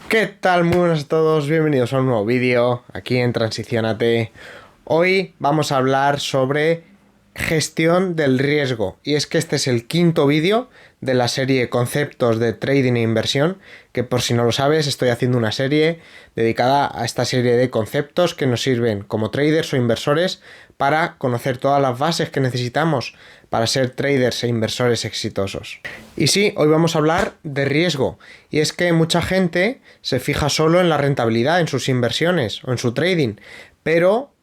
¿Qué tal? Muy buenas a todos, bienvenidos a un nuevo vídeo aquí en Transicionate. Hoy vamos a hablar sobre gestión del riesgo, y es que este es el quinto vídeo de la serie Conceptos de Trading e Inversión, que por si no lo sabes estoy haciendo una serie dedicada a esta serie de conceptos que nos sirven como traders o inversores para conocer todas las bases que necesitamos para ser traders e inversores exitosos. Y sí, hoy vamos a hablar de riesgo, y es que mucha gente se fija solo en la rentabilidad en sus inversiones o en su trading, pero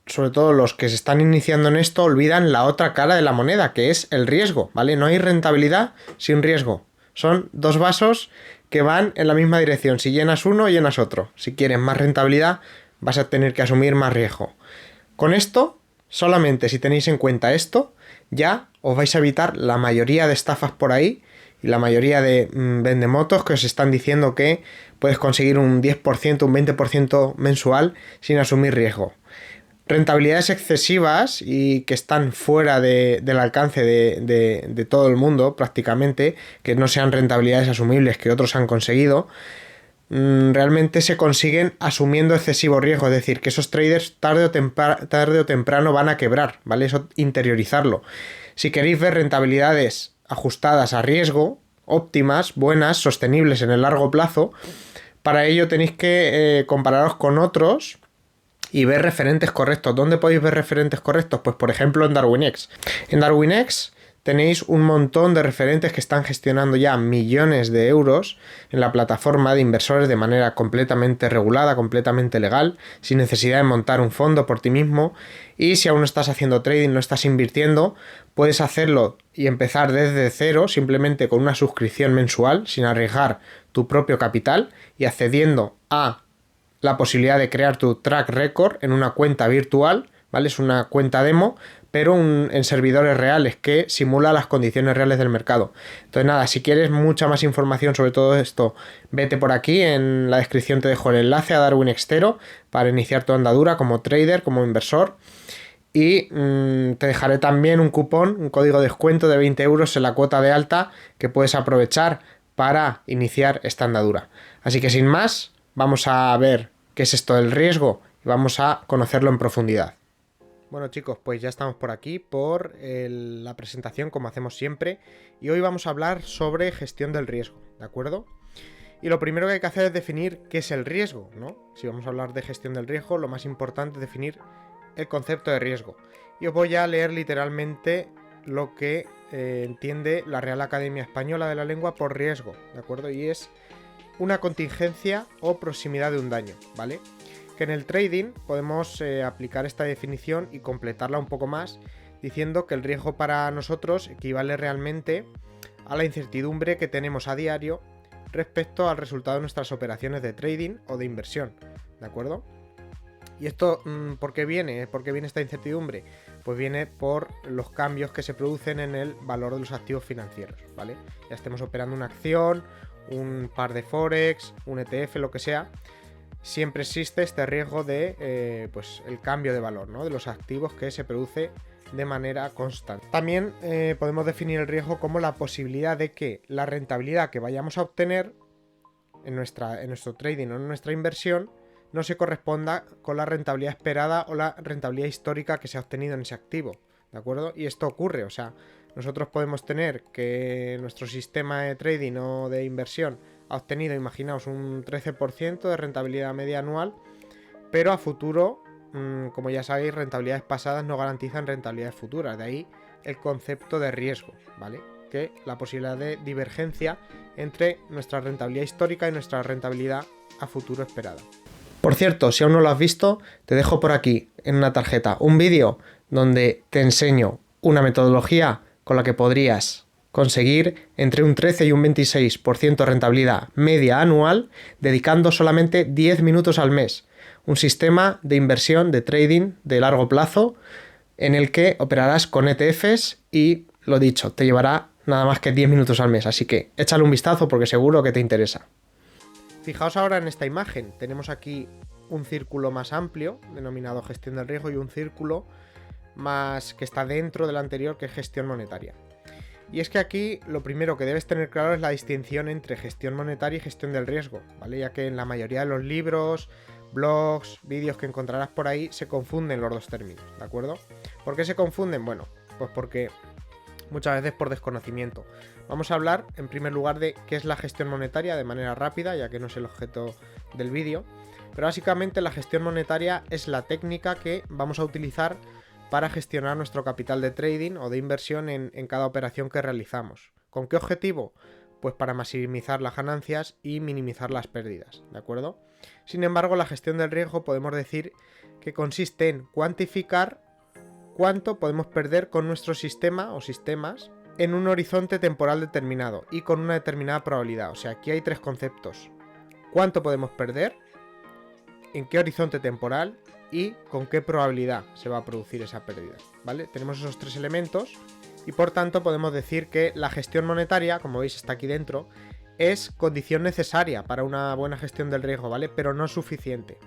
sobre todo los que se están iniciando en esto olvidan la otra cara de la moneda, que es el riesgo, ¿vale? No hay rentabilidad sin riesgo. Son dos vasos que van en la misma dirección. Si llenas uno, llenas otro. Si quieres más rentabilidad, vas a tener que asumir más riesgo. Con esto, solamente si tenéis en cuenta esto, ya os vais a evitar la mayoría de estafas por ahí y la mayoría de vendemotos que os están diciendo que puedes conseguir un 10%, un 20% mensual sin asumir riesgo. Rentabilidades excesivas y que están fuera del alcance de todo el mundo prácticamente, que no sean rentabilidades asumibles que otros han conseguido, realmente se consiguen asumiendo excesivo riesgo. Es decir, que esos traders tarde o temprano van a quebrar, ¿vale? Eso interiorizarlo. Si queréis ver rentabilidades ajustadas a riesgo, óptimas, buenas, sostenibles en el largo plazo, para ello tenéis que compararos con otros y ver referentes correctos. ¿Dónde podéis ver referentes correctos? Pues por ejemplo en DarwinX. En DarwinX tenéis un montón de referentes que están gestionando ya millones de euros en la plataforma de inversores de manera completamente regulada, completamente legal, sin necesidad de montar un fondo por ti mismo. Y si aún no estás haciendo trading, no estás invirtiendo, puedes hacerlo y empezar desde cero, simplemente con una suscripción mensual, sin arriesgar tu propio capital y accediendo a la posibilidad de crear tu track record en una cuenta virtual, ¿vale? Es una cuenta demo, pero en servidores reales que simula las condiciones reales del mercado. Entonces nada, si quieres mucha más información sobre todo esto, vete por aquí, en la descripción te dejo el enlace a DarwinX para iniciar tu andadura como trader, como inversor. Y te dejaré también un cupón, un código de descuento de 20 euros en la cuota de alta que puedes aprovechar para iniciar esta andadura. Así que sin más, vamos a ver qué es esto del riesgo y vamos a conocerlo en profundidad. Bueno chicos, pues ya estamos por aquí por la presentación como hacemos siempre, y hoy vamos a hablar sobre gestión del riesgo, ¿de acuerdo? Y lo primero que hay que hacer es definir qué es el riesgo, ¿no? Si vamos a hablar de gestión del riesgo, lo más importante es definir el concepto de riesgo. Y os voy a leer literalmente lo que entiende la Real Academia Española de la Lengua por riesgo, ¿de acuerdo? Y es una contingencia o proximidad de un daño, ¿vale? Que en el trading podemos aplicar esta definición y completarla un poco más, diciendo que el riesgo para nosotros equivale realmente a la incertidumbre que tenemos a diario respecto al resultado de nuestras operaciones de trading o de inversión, ¿de acuerdo? ¿Y esto por qué viene? ¿Por qué viene esta incertidumbre? Pues viene por los cambios que se producen en el valor de los activos financieros, ¿vale? Ya estemos operando una acción, un par de Forex, un ETF, lo que sea, siempre existe este riesgo de pues el cambio de valor, ¿no? De los activos que se produce de manera constante. También podemos definir el riesgo como la posibilidad de que la rentabilidad que vayamos a obtener en nuestro trading o en nuestra inversión no se corresponda con la rentabilidad esperada o la rentabilidad histórica que se ha obtenido en ese activo, ¿de acuerdo? Y esto ocurre, o sea, nosotros podemos tener que nuestro sistema de trading o de inversión ha obtenido, imaginaos, un 13% de rentabilidad media anual, pero a futuro, como ya sabéis, rentabilidades pasadas no garantizan rentabilidades futuras, de ahí el concepto de riesgo, ¿vale? Que la posibilidad de divergencia entre nuestra rentabilidad histórica y nuestra rentabilidad a futuro esperada. Por cierto, si aún no lo has visto, te dejo por aquí, en una tarjeta, un vídeo donde te enseño una metodología con la que podrías conseguir entre un 13 y un 26% de rentabilidad media anual, dedicando solamente 10 minutos al mes. Un sistema de inversión, de trading de largo plazo, en el que operarás con ETFs y, lo dicho, te llevará nada más que 10 minutos al mes. Así que échale un vistazo porque seguro que te interesa. Fijaos ahora en esta imagen, tenemos aquí un círculo más amplio, denominado gestión del riesgo, y un círculo más que está dentro del anterior, que es gestión monetaria. Y es que aquí lo primero que debes tener claro es la distinción entre gestión monetaria y gestión del riesgo, ¿vale? Ya que en la mayoría de los libros, blogs, vídeos que encontrarás por ahí se confunden los dos términos, ¿de acuerdo? ¿Por qué se confunden? Bueno, pues porque muchas veces por desconocimiento. Vamos a hablar en primer lugar de qué es la gestión monetaria de manera rápida, ya que no es el objeto del vídeo. Pero básicamente la gestión monetaria es la técnica que vamos a utilizar para gestionar nuestro capital de trading o de inversión en cada operación que realizamos. ¿Con qué objetivo? Pues para maximizar las ganancias y minimizar las pérdidas, ¿de acuerdo? Sin embargo, la gestión del riesgo podemos decir que consiste en cuantificar cuánto podemos perder con nuestro sistema o sistemas en un horizonte temporal determinado y con una determinada probabilidad. O sea, aquí hay tres conceptos. ¿Cuánto podemos perder? ¿En qué horizonte temporal? Y con qué probabilidad se va a producir esa pérdida, ¿vale? Tenemos esos tres elementos y por tanto podemos decir que la gestión monetaria, como veis está aquí dentro, es condición necesaria para una buena gestión del riesgo, ¿vale? Pero no suficiente.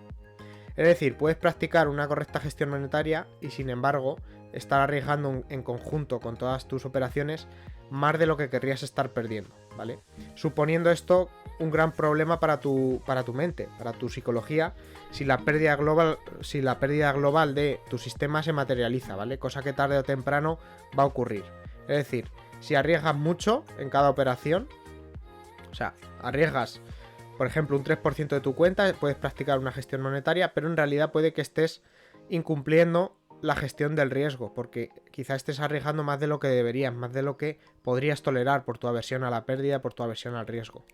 Es decir, puedes practicar una correcta gestión monetaria y sin embargo estar arriesgando en conjunto con todas tus operaciones más de lo que querrías estar perdiendo, ¿vale? Suponiendo esto un gran problema para tu mente, para tu psicología, si la pérdida global de tu sistema se materializa, ¿vale? Cosa que tarde o temprano va a ocurrir. Es decir, si arriesgas mucho en cada operación, o sea, arriesgas por ejemplo, un 3% de tu cuenta, puedes practicar una gestión monetaria, pero en realidad puede que estés incumpliendo la gestión del riesgo, porque quizá estés arriesgando más de lo que deberías, más de lo que podrías tolerar por tu aversión a la pérdida, por tu aversión al riesgo.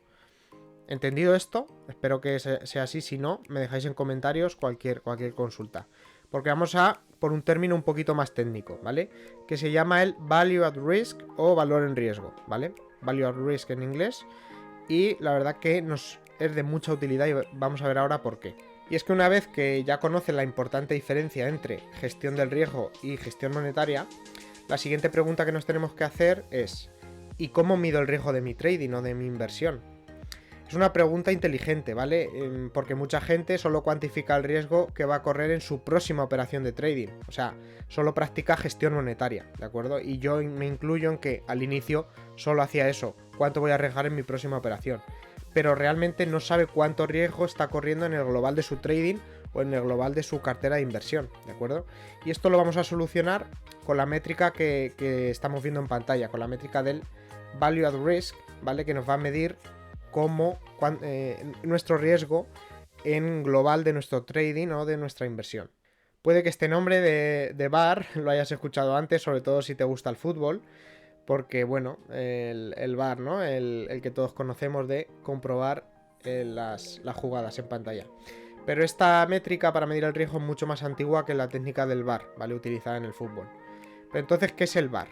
¿Entendido esto? Espero que sea así, si no, me dejáis en comentarios cualquier consulta. Porque vamos a por un término un poquito más técnico, ¿vale? Que se llama el Value at Risk o valor en riesgo, ¿vale? Value at Risk en inglés. Y la verdad que nos es de mucha utilidad y vamos a ver ahora por qué. Y es que una vez que ya conoces la importante diferencia entre gestión del riesgo y gestión monetaria, la siguiente pregunta que nos tenemos que hacer es ¿y cómo mido el riesgo de mi trading o de mi inversión? Es una pregunta inteligente, ¿vale? Porque mucha gente solo cuantifica el riesgo que va a correr en su próxima operación de trading. O sea, solo practica gestión monetaria, ¿de acuerdo? Y yo me incluyo en que al inicio solo hacía eso, cuánto voy a arriesgar en mi próxima operación. Pero realmente no sabe cuánto riesgo está corriendo en el global de su trading o en el global de su cartera de inversión, ¿de acuerdo? Y esto lo vamos a solucionar con la métrica que estamos viendo en pantalla, con la métrica del Value at Risk, ¿vale? Que nos va a medir nuestro riesgo en global de nuestro trading o de nuestra inversión. Puede que este nombre de VAR lo hayas escuchado antes, sobre todo si te gusta el fútbol, porque bueno, el VAR, ¿no? El que todos conocemos de comprobar las jugadas en pantalla. Pero esta métrica para medir el riesgo es mucho más antigua que la técnica del VAR, ¿vale? Utilizada en el fútbol. Pero entonces, ¿qué es el VAR?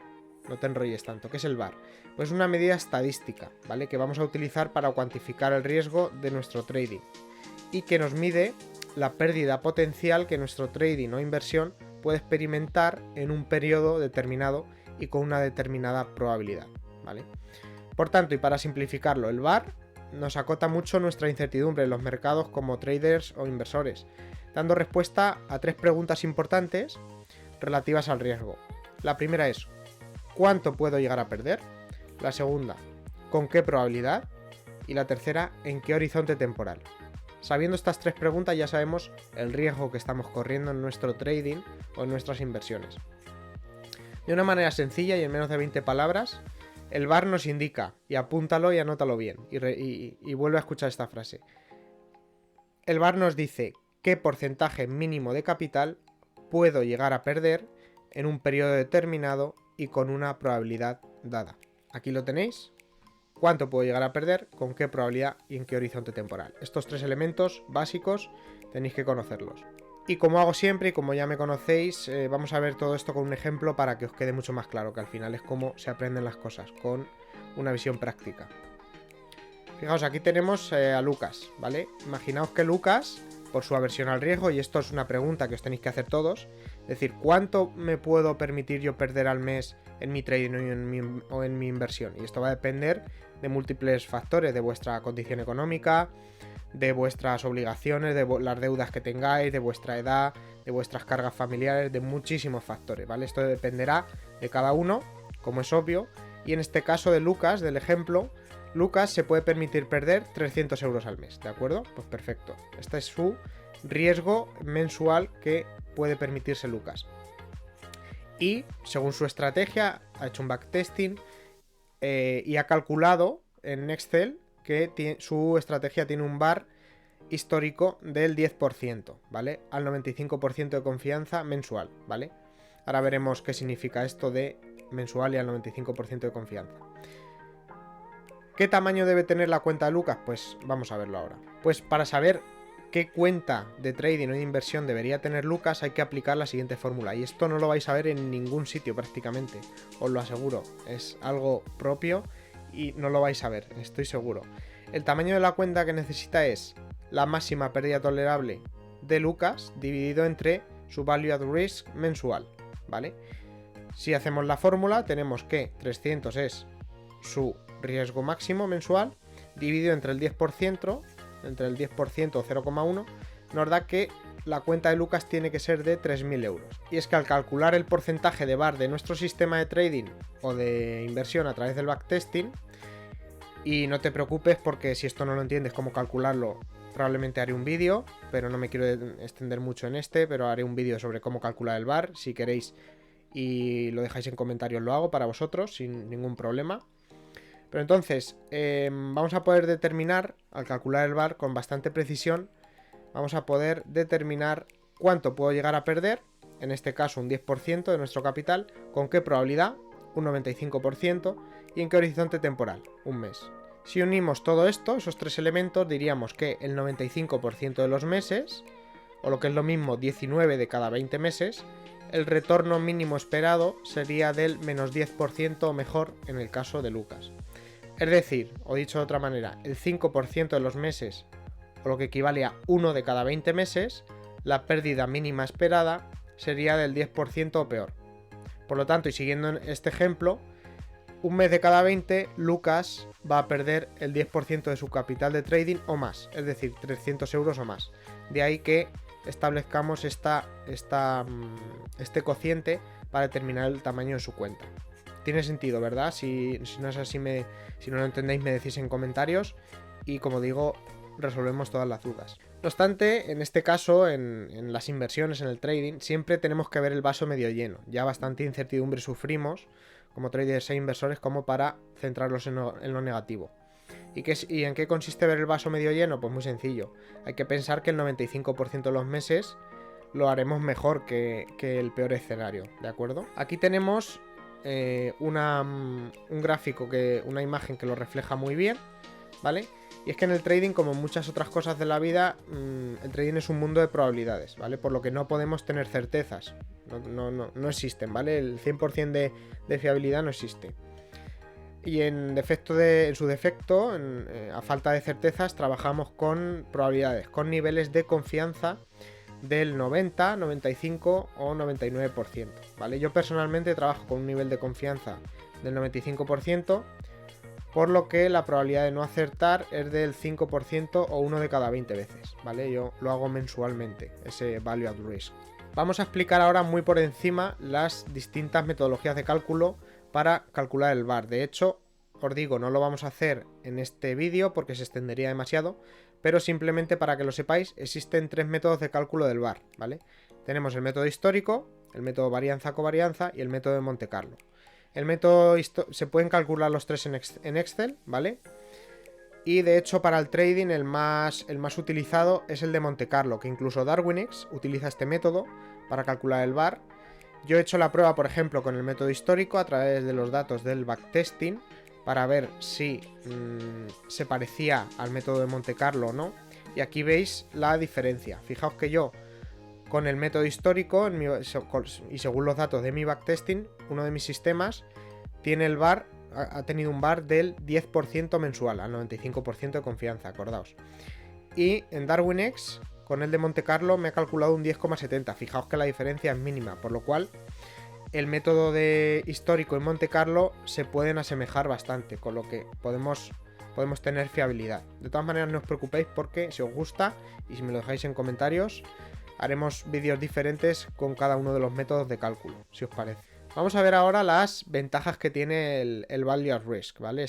No te enrolles tanto. ¿Qué es el VAR? Pues una medida estadística, ¿vale? Que vamos a utilizar para cuantificar el riesgo de nuestro trading y que nos mide la pérdida potencial que nuestro trading o inversión puede experimentar en un periodo determinado y con una determinada probabilidad, ¿vale? Por tanto, y para simplificarlo, el VAR nos acota mucho nuestra incertidumbre en los mercados como traders o inversores, dando respuesta a tres preguntas importantes relativas al riesgo. La primera es ¿cuánto puedo llegar a perder? La segunda, ¿con qué probabilidad? Y la tercera, ¿en qué horizonte temporal? Sabiendo estas tres preguntas ya sabemos el riesgo que estamos corriendo en nuestro trading o en nuestras inversiones. De una manera sencilla y en menos de 20 palabras, el VAR nos indica, y apúntalo y anótalo bien, y vuelve a escuchar esta frase. El VAR nos dice qué porcentaje mínimo de capital puedo llegar a perder en un periodo determinado y con una probabilidad dada. Aquí lo tenéis. ¿Cuánto puedo llegar a perder? ¿Con qué probabilidad? ¿Y en qué horizonte temporal? Estos tres elementos básicos tenéis que conocerlos. Y como hago siempre y como ya me conocéis, vamos a ver todo esto con un ejemplo para que os quede mucho más claro, que al final es cómo se aprenden las cosas, con una visión práctica. Fijaos, aquí tenemos a Lucas, ¿vale? Imaginaos que Lucas, por su aversión al riesgo, y esto es una pregunta que os tenéis que hacer todos, es decir, ¿cuánto me puedo permitir yo perder al mes en mi trading o en mi inversión? Y esto va a depender de múltiples factores, de vuestra condición económica, de vuestras obligaciones, de las deudas que tengáis, de vuestra edad, de vuestras cargas familiares, de muchísimos factores, ¿vale? Esto dependerá de cada uno, como es obvio, Y en este caso de Lucas, del ejemplo, Lucas se puede permitir perder 300 euros al mes, ¿de acuerdo? Pues perfecto. Este es su riesgo mensual que puede permitirse Lucas. Y según su estrategia, ha hecho un backtesting y ha calculado en Excel que su estrategia tiene un VAR histórico del 10%, ¿vale? Al 95% de confianza mensual, ¿vale? Ahora veremos qué significa esto de mensual y al 95% de confianza. ¿Qué tamaño debe tener la cuenta de Lucas? Pues vamos a verlo ahora. Pues para saber qué cuenta de trading o de inversión debería tener Lucas hay que aplicar la siguiente fórmula. Y esto no lo vais a ver en ningún sitio prácticamente, os lo aseguro. Es algo propio y no lo vais a ver, estoy seguro. El tamaño de la cuenta que necesita es la máxima pérdida tolerable de Lucas dividido entre su value at risk mensual, ¿vale? Si hacemos la fórmula tenemos que 300 es su riesgo máximo mensual dividido entre el 10% o 0,1 nos da que la cuenta de Lucas tiene que ser de 3.000 euros. Y es que al calcular el porcentaje de VAR de nuestro sistema de trading o de inversión a través del backtesting, y no te preocupes porque si esto no lo entiendes cómo calcularlo, probablemente haré un vídeo, pero no me quiero extender mucho en pero haré un vídeo sobre cómo calcular el VAR, si queréis y lo dejáis en comentarios lo hago para vosotros sin ningún problema. Pero entonces, vamos a poder determinar, al calcular el VAR con bastante precisión, vamos a poder determinar cuánto puedo llegar a perder, en este caso un 10% de nuestro capital, con qué probabilidad, un 95%, y en qué horizonte temporal, un mes. Si unimos todo esto, esos tres elementos, diríamos que el 95% de los meses, o lo que es lo mismo 19 de cada 20 meses, el retorno mínimo esperado sería del menos 10% o mejor en el caso de Lucas. Es decir, o dicho de otra manera, el 5% de los meses, o lo que equivale a 1 de cada 20 meses, la pérdida mínima esperada sería del 10% o peor. Por lo tanto, y siguiendo este ejemplo, un mes de cada 20, Lucas va a perder el 10% de su capital de trading o más, es decir, 300 euros o más. De ahí que establezcamos este cociente para determinar el tamaño de su cuenta. Tiene sentido, ¿verdad? Si no es así, si no lo entendéis, me decís en comentarios y, como digo, resolvemos todas las dudas. No obstante, en este caso, en las inversiones, en el trading, siempre tenemos que ver el vaso medio lleno. Ya bastante incertidumbre sufrimos como traders e inversores como para centrarlos en lo negativo. ¿Y en qué consiste ver el vaso medio lleno? Pues muy sencillo. Hay que pensar que el 95% de los meses lo haremos mejor que el peor escenario, ¿de acuerdo? Aquí tenemos un gráfico, una imagen que lo refleja muy bien, ¿vale? Y es que en el trading, como en muchas otras cosas de la vida, el trading es un mundo de probabilidades, ¿vale? Por lo que no podemos tener certezas, no existen, ¿vale? El 100% de fiabilidad no existe. Y en su defecto, a falta de certezas, trabajamos con probabilidades, con niveles de confianza del 90, 95 o 99%, ¿vale? Yo personalmente trabajo con un nivel de confianza del 95%, por lo que la probabilidad de no acertar es del 5% o 1 de cada 20 veces, ¿vale? Yo lo hago mensualmente, ese value at risk. Vamos a explicar ahora muy por encima las distintas metodologías de cálculo para calcular el VAR. De hecho, os digo, no lo vamos a hacer en este vídeo porque se extendería demasiado, pero simplemente para que lo sepáis, existen tres métodos de cálculo del VAR, ¿vale? Tenemos el método histórico, el método varianza-covarianza y el método de Monte Carlo. El método se pueden calcular los tres en Excel, ¿vale? Y de hecho para el trading el más utilizado es el de Monte Carlo, que incluso Darwinex utiliza este método para calcular el VAR. Yo he hecho la prueba, por ejemplo, con el método histórico a través de los datos del backtesting para ver si se parecía al método de Monte Carlo o no. Y aquí veis la diferencia. Fijaos que yo, con el método histórico y según los datos de mi backtesting, uno de mis sistemas tiene el VAR, ha tenido un VAR del 10% mensual, al 95% de confianza, acordaos. Y en Darwinex, con el de Monte Carlo, me ha calculado un 10,70. Fijaos que la diferencia es mínima, por lo cual el método de histórico en Monte Carlo se pueden asemejar bastante, con lo que podemos tener fiabilidad. De todas maneras, no os preocupéis porque si os gusta y si me lo dejáis en comentarios, haremos vídeos diferentes con cada uno de los métodos de cálculo, si os parece. Vamos a ver ahora las ventajas que tiene el Value at Risk, ¿vale?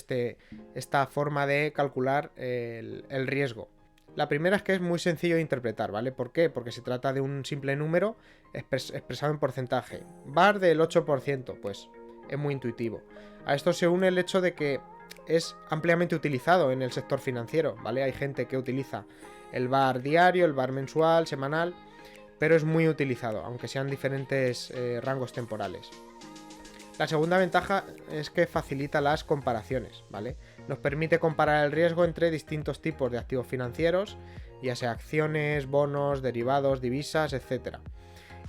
Esta forma de calcular el riesgo. La primera es que es muy sencillo de interpretar, ¿vale? ¿Por qué? Porque se trata de un simple número expresado en porcentaje. VaR del 8%, pues es muy intuitivo. A esto se une el hecho de que es ampliamente utilizado en el sector financiero, ¿vale? Hay gente que utiliza el VaR diario, el VaR mensual, semanal, pero es muy utilizado, aunque sean diferentes rangos temporales. La segunda ventaja es que facilita las comparaciones, ¿vale? Nos permite comparar el riesgo entre distintos tipos de activos financieros, ya sea acciones, bonos, derivados, divisas, etc.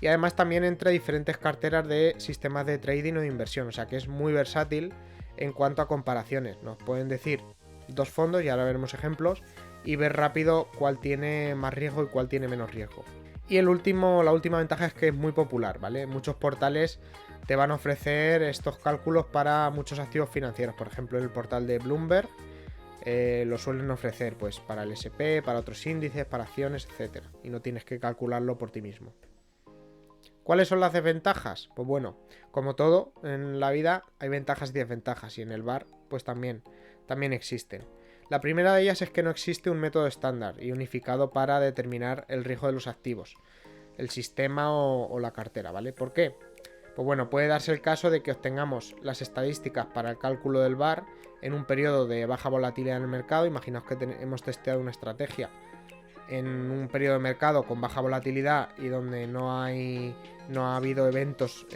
Y además también entre diferentes carteras de sistemas de trading o de inversión, o sea que es muy versátil en cuanto a comparaciones. Nos pueden decir dos fondos, y ahora veremos ejemplos, y ver rápido cuál tiene más riesgo y cuál tiene menos riesgo. Y la última ventaja es que es muy popular, ¿vale? Muchos portales te van a ofrecer estos cálculos para muchos activos financieros. Por ejemplo, el portal de Bloomberg lo suelen ofrecer pues para el S&P, para otros índices, para acciones, etc. Y no tienes que calcularlo por ti mismo. ¿Cuáles son las desventajas? Pues bueno, como todo en la vida hay ventajas y desventajas, y en el VaR pues también existen. La primera de ellas es que no existe un método estándar y unificado para determinar el riesgo de los activos, el sistema o la cartera, ¿vale? ¿Por qué? Pues bueno, puede darse el caso de que obtengamos las estadísticas para el cálculo del VaR en un periodo de baja volatilidad en el mercado. Imaginaos que hemos testeado una estrategia en un periodo de mercado con baja volatilidad y donde no ha habido eventos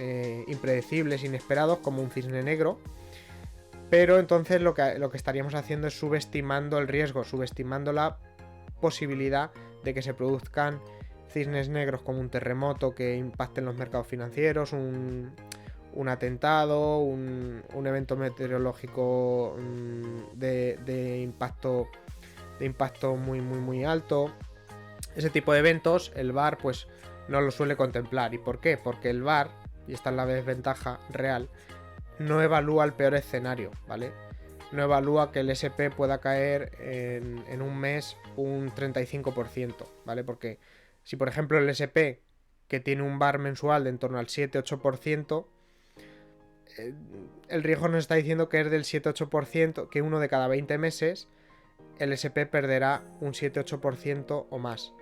impredecibles, inesperados, como un cisne negro. Pero entonces lo que estaríamos haciendo es subestimando el riesgo, subestimando la posibilidad de que se produzcan cisnes negros como un terremoto que impacte en los mercados financieros, un atentado, un evento meteorológico de impacto muy alto. Ese tipo de eventos el VaR pues no lo suele contemplar. ¿Y por qué? Porque el VaR, y esta es la desventaja real, no evalúa el peor escenario, ¿vale? No evalúa que el S&P pueda caer en un mes un 35%, ¿vale? Porque si por ejemplo el S&P, que tiene un VaR mensual de en torno al 7-8%, el riesgo nos está diciendo que es del 7-8%, que uno de cada 20 meses el S&P perderá un 7-8% o más,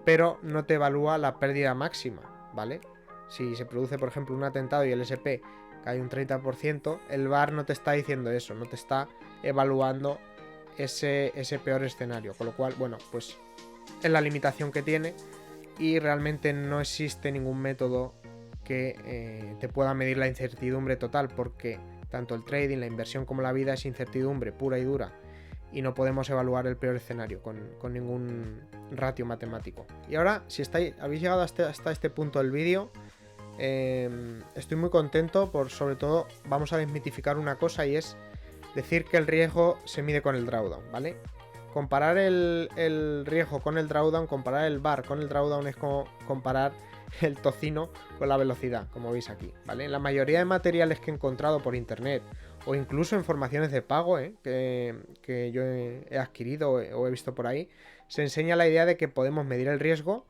pero no te evalúa la pérdida máxima, ¿vale? Si se produce, por ejemplo, un atentado y el S&P cae un 30%, el VaR no te está diciendo eso, no te está evaluando ese peor escenario, con lo cual, bueno, pues es la limitación que tiene y realmente no existe ningún método que te pueda medir la incertidumbre total, porque tanto el trading, la inversión como la vida es incertidumbre pura y dura, y no podemos evaluar el peor escenario con ningún ratio matemático. Y ahora, si habéis llegado hasta este punto del vídeo, estoy muy contento sobre todo vamos a desmitificar una cosa, y es decir que el riesgo se mide con el drawdown, ¿vale? Comparar el riesgo con el drawdown, comparar el VaR con el drawdown es como comparar el tocino con la velocidad, como veis aquí, ¿vale? La mayoría de materiales que he encontrado por internet o incluso en formaciones de pago que yo he adquirido o he visto por ahí, se enseña la idea de que podemos medir el riesgo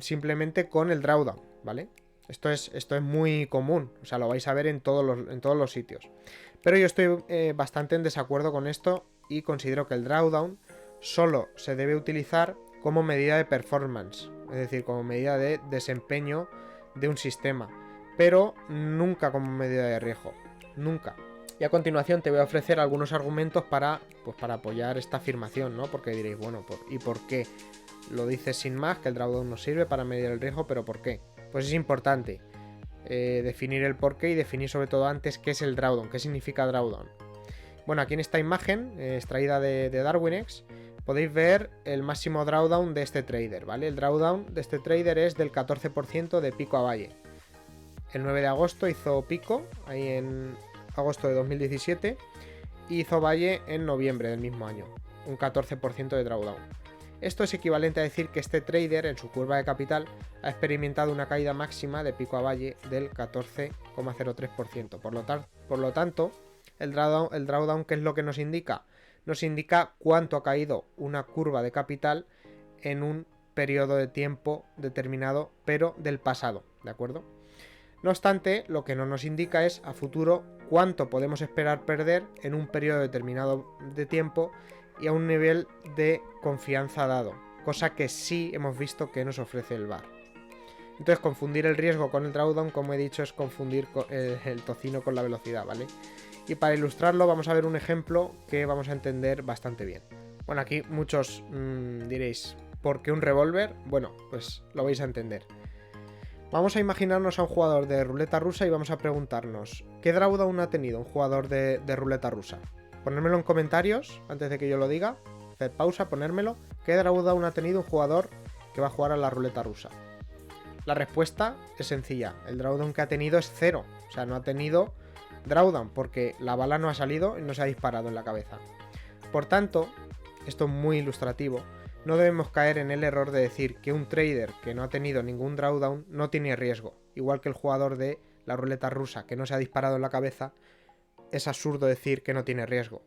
simplemente con el drawdown, ¿vale? Esto es muy común, o sea, lo vais a ver en todos los sitios. Pero yo estoy bastante en desacuerdo con esto y considero que el drawdown solo se debe utilizar como medida de performance, es decir, como medida de desempeño de un sistema, pero nunca como medida de riesgo, nunca. Y a continuación te voy a ofrecer algunos argumentos para apoyar esta afirmación, ¿no? Porque diréis, bueno, ¿y por qué? Lo dices sin más, que el drawdown nos sirve para medir el riesgo, pero ¿por qué? Pues es importante definir el porqué y definir sobre todo antes qué es el drawdown, qué significa drawdown. Bueno, aquí en esta imagen extraída de Darwinex podéis ver el máximo drawdown de este trader, ¿vale? El drawdown de este trader es del 14% de pico a valle. El 9 de agosto hizo pico, ahí en agosto de 2017, y hizo valle en noviembre del mismo año, un 14% de drawdown. Esto es equivalente a decir que este trader en su curva de capital ha experimentado una caída máxima de pico a valle del 14,03%. Por lo tanto, el drawdown, ¿qué es lo que nos indica? Nos indica cuánto ha caído una curva de capital en un periodo de tiempo determinado, pero del pasado, ¿de acuerdo? No obstante, lo que no nos indica es a futuro cuánto podemos esperar perder en un periodo determinado de tiempo y a un nivel de confianza dado, cosa que sí hemos visto que nos ofrece el VAR. Entonces, confundir el riesgo con el drawdown, como he dicho, es confundir el tocino con la velocidad, ¿vale? Y para ilustrarlo vamos a ver un ejemplo que vamos a entender bastante bien. Bueno, aquí muchos diréis, ¿por qué un revólver? Bueno, pues lo vais a entender. Vamos a imaginarnos a un jugador de ruleta rusa y vamos a preguntarnos, ¿qué drawdown ha tenido un jugador de ruleta rusa? Ponérmelo en comentarios antes de que yo lo diga. Haced pausa, ponérmelo. ¿Qué drawdown ha tenido un jugador que va a jugar a la ruleta rusa? La respuesta es sencilla. El drawdown que ha tenido es 0. O sea, no ha tenido drawdown porque la bala no ha salido y no se ha disparado en la cabeza. Por tanto, esto es muy ilustrativo. No debemos caer en el error de decir que un trader que no ha tenido ningún drawdown no tiene riesgo. Igual que el jugador de la ruleta rusa que no se ha disparado en la cabeza, es absurdo decir que no tiene riesgo.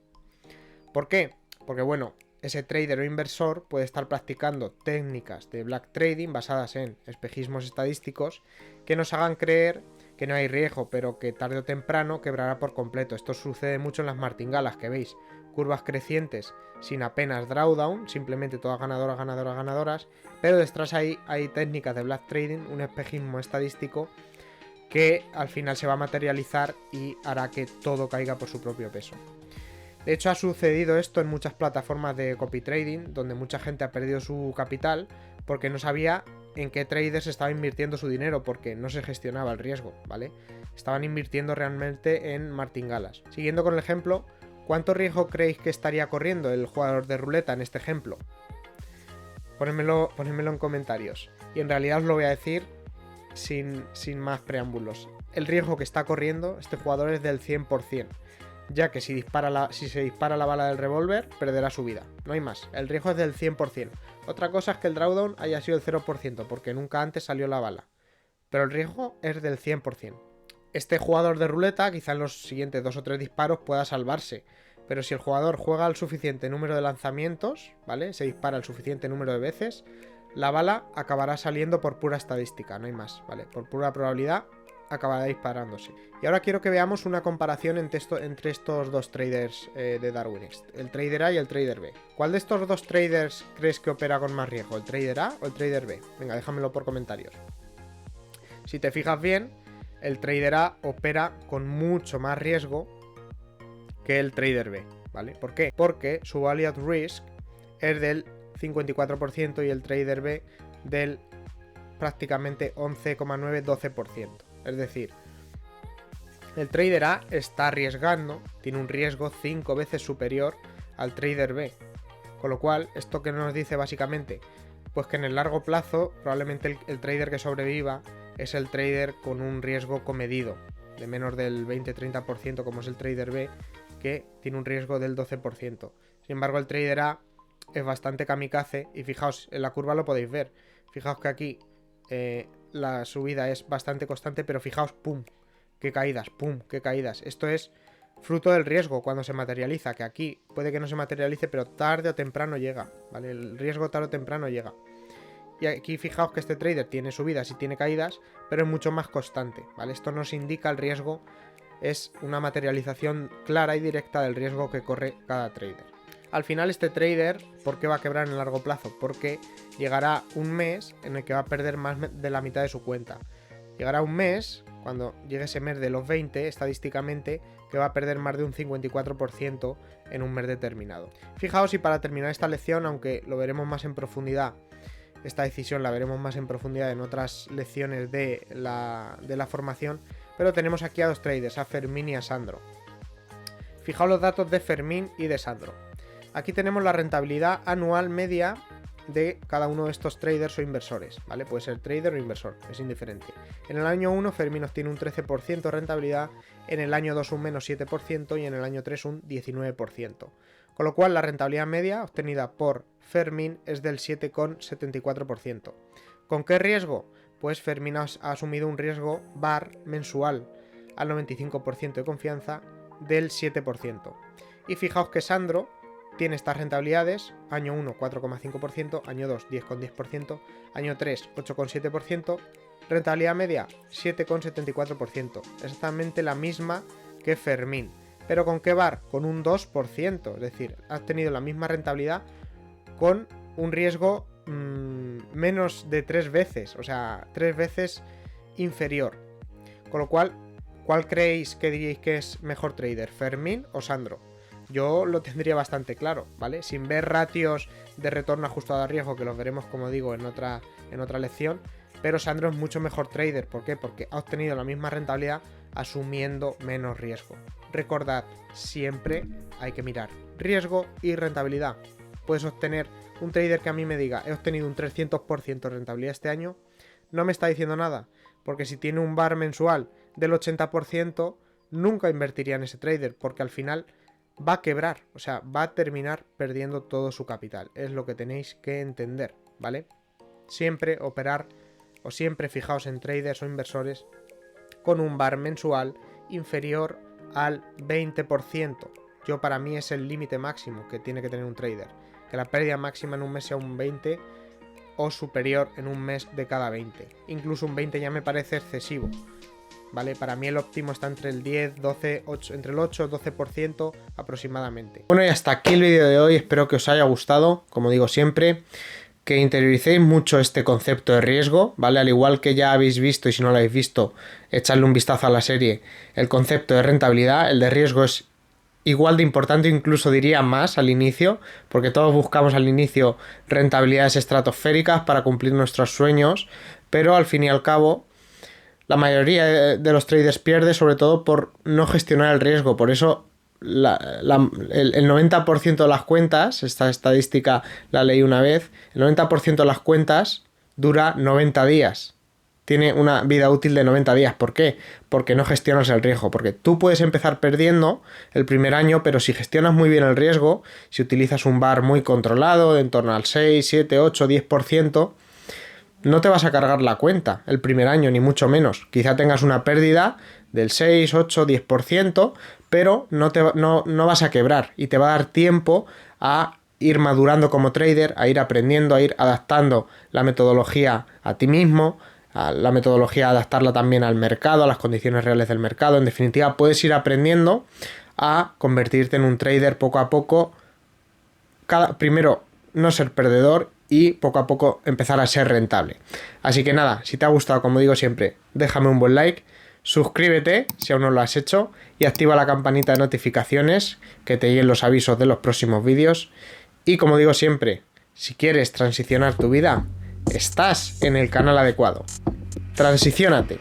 ¿Por qué? Porque bueno, ese trader o inversor puede estar practicando técnicas de black trading basadas en espejismos estadísticos que nos hagan creer que no hay riesgo, pero que tarde o temprano quebrará por completo. Esto sucede mucho en las martingalas, que veis, curvas crecientes sin apenas drawdown, simplemente todas ganadoras, ganadoras, ganadoras, pero detrás hay técnicas de black trading, un espejismo estadístico que al final se va a materializar y hará que todo caiga por su propio peso. De hecho, ha sucedido esto en muchas plataformas de copy trading, donde mucha gente ha perdido su capital porque no sabía en qué traders estaba invirtiendo su dinero, porque no se gestionaba el riesgo, ¿vale? Estaban invirtiendo realmente en martingalas. Siguiendo con el ejemplo, ¿cuánto riesgo creéis que estaría corriendo el jugador de ruleta en este ejemplo? Ponedmelo en comentarios. Y en realidad os lo voy a decir sin más preámbulos. El riesgo que está corriendo este jugador es del 100%. Ya que si se dispara la bala del revólver, perderá su vida. No hay más. El riesgo es del 100%. Otra cosa es que el drawdown haya sido el 0%, porque nunca antes salió la bala. Pero el riesgo es del 100%. Este jugador de ruleta, quizá en los siguientes 2 o 3 disparos pueda salvarse. Pero si el jugador juega el suficiente número de lanzamientos, ¿vale? Se dispara el suficiente número de veces, la bala acabará saliendo por pura estadística, no hay más, ¿vale? Por pura probabilidad acabará disparándose. Y ahora quiero que veamos una comparación entre estos dos traders de Darwinex, el trader A y el trader B. ¿Cuál de estos dos traders crees que opera con más riesgo, el trader A o el trader B? Venga, déjamelo por comentarios. Si te fijas bien, el trader A opera con mucho más riesgo que el trader B, ¿vale? ¿Por qué? Porque su value at risk es del 54% y el trader B del prácticamente 11,9-12%. Es decir, el trader A está arriesgando, tiene un riesgo 5 veces superior al trader B. Con lo cual, ¿esto qué nos dice básicamente? Pues que en el largo plazo, probablemente el trader que sobreviva es el trader con un riesgo comedido, de menos del 20-30%, como es el trader B, que tiene un riesgo del 12%. Sin embargo, el trader A es bastante kamikaze y fijaos, en la curva lo podéis ver. Fijaos que aquí la subida es bastante constante, pero fijaos, pum, qué caídas, pum, qué caídas. Esto es fruto del riesgo cuando se materializa, que aquí puede que no se materialice, pero tarde o temprano llega, ¿vale? El riesgo tarde o temprano llega. Y aquí fijaos que este trader tiene subidas y tiene caídas, pero es mucho más constante, ¿vale? Esto nos indica el riesgo, es una materialización clara y directa del riesgo que corre cada trader. Al final este trader, ¿por qué va a quebrar en el largo plazo? Porque llegará un mes en el que va a perder más de la mitad de su cuenta. Llegará un mes, cuando llegue ese mes de los 20, estadísticamente, que va a perder más de un 54% en un mes determinado. Fijaos, y para terminar esta lección, aunque lo veremos más en profundidad, esta decisión la veremos más en profundidad en otras lecciones de la formación, pero tenemos aquí a dos traders, a Fermín y a Sandro. Fijaos los datos de Fermín y de Sandro. Aquí tenemos la rentabilidad anual media de cada uno de estos traders o inversores, ¿vale? Puede ser trader o inversor, es indiferente. En el año 1 Fermín obtiene un 13% de rentabilidad, en el año 2 un menos 7% y en el año 3 un 19%. Con lo cual la rentabilidad media obtenida por Fermín es del 7,74%. ¿Con qué riesgo? Pues Fermín ha asumido un riesgo VAR mensual al 95% de confianza del 7%. Y fijaos que Sandro tiene estas rentabilidades, año 1 4,5%, año 2 10,10%, año 3 8,7%, Rentabilidad media, 7,74%. Exactamente la misma que Fermín. ¿Pero con qué VAR? Con un 2%. Es decir, has tenido la misma rentabilidad con un riesgo menos de 3 veces. O sea, 3 veces inferior. Con lo cual, ¿cuál creéis que diríais que es mejor trader? ¿Fermín o Sandro? Yo lo tendría bastante claro, ¿vale? Sin ver ratios de retorno ajustado a riesgo, que los veremos, como digo, en otra lección. Pero Sandro es mucho mejor trader. ¿Por qué? Porque ha obtenido la misma rentabilidad asumiendo menos riesgo. Recordad, siempre hay que mirar riesgo y rentabilidad. Puedes obtener un trader que a mí me diga, he obtenido un 300% de rentabilidad este año, no me está diciendo nada, porque si tiene un VAR mensual del 80%, nunca invertiría en ese trader, porque al final va a quebrar, o sea, va a terminar perdiendo todo su capital. Es lo que tenéis que entender, ¿vale? Siempre operar o siempre fijaos en traders o inversores con un VAR mensual inferior al 20%. Para mí es el límite máximo que tiene que tener un trader. Que la pérdida máxima en un mes sea un 20 o superior en un mes de cada 20. Incluso un 20 ya me parece excesivo, ¿vale? Para mí el óptimo está entre el 10, 12, 8, entre el 8 y 12% aproximadamente. Bueno, y hasta aquí el vídeo de hoy. Espero que os haya gustado. Como digo siempre, que interioricéis mucho este concepto de riesgo, ¿vale? Al igual que ya habéis visto, y si no lo habéis visto, echadle un vistazo a la serie, el concepto de rentabilidad. El de riesgo es igual de importante, incluso diría más al inicio, porque todos buscamos al inicio rentabilidades estratosféricas para cumplir nuestros sueños, pero al fin y al cabo la mayoría de los traders pierde, sobre todo por no gestionar el riesgo. Por eso el 90% de las cuentas, esta estadística la leí una vez, el 90% de las cuentas dura 90 días. Tiene una vida útil de 90 días. ¿Por qué? Porque no gestionas el riesgo. Porque tú puedes empezar perdiendo el primer año, pero si gestionas muy bien el riesgo, si utilizas un VAR muy controlado, de en torno al 6, 7, 8, 10%, no te vas a cargar la cuenta el primer año, ni mucho menos. Quizá tengas una pérdida del 6, 8, 10%, pero no vas a quebrar y te va a dar tiempo a ir madurando como trader, a ir aprendiendo, a ir adaptando la metodología a ti mismo, a la metodología adaptarla también al mercado, a las condiciones reales del mercado. En definitiva, puedes ir aprendiendo a convertirte en un trader poco a poco. Primero, no ser perdedor y poco a poco empezar a ser rentable. Así que nada, si te ha gustado, como digo siempre, déjame un buen like, suscríbete si aún no lo has hecho y activa la campanita de notificaciones que te lleguen los avisos de los próximos vídeos. Y como digo siempre, si quieres transicionar tu vida, estás en el canal adecuado. Transiciónate.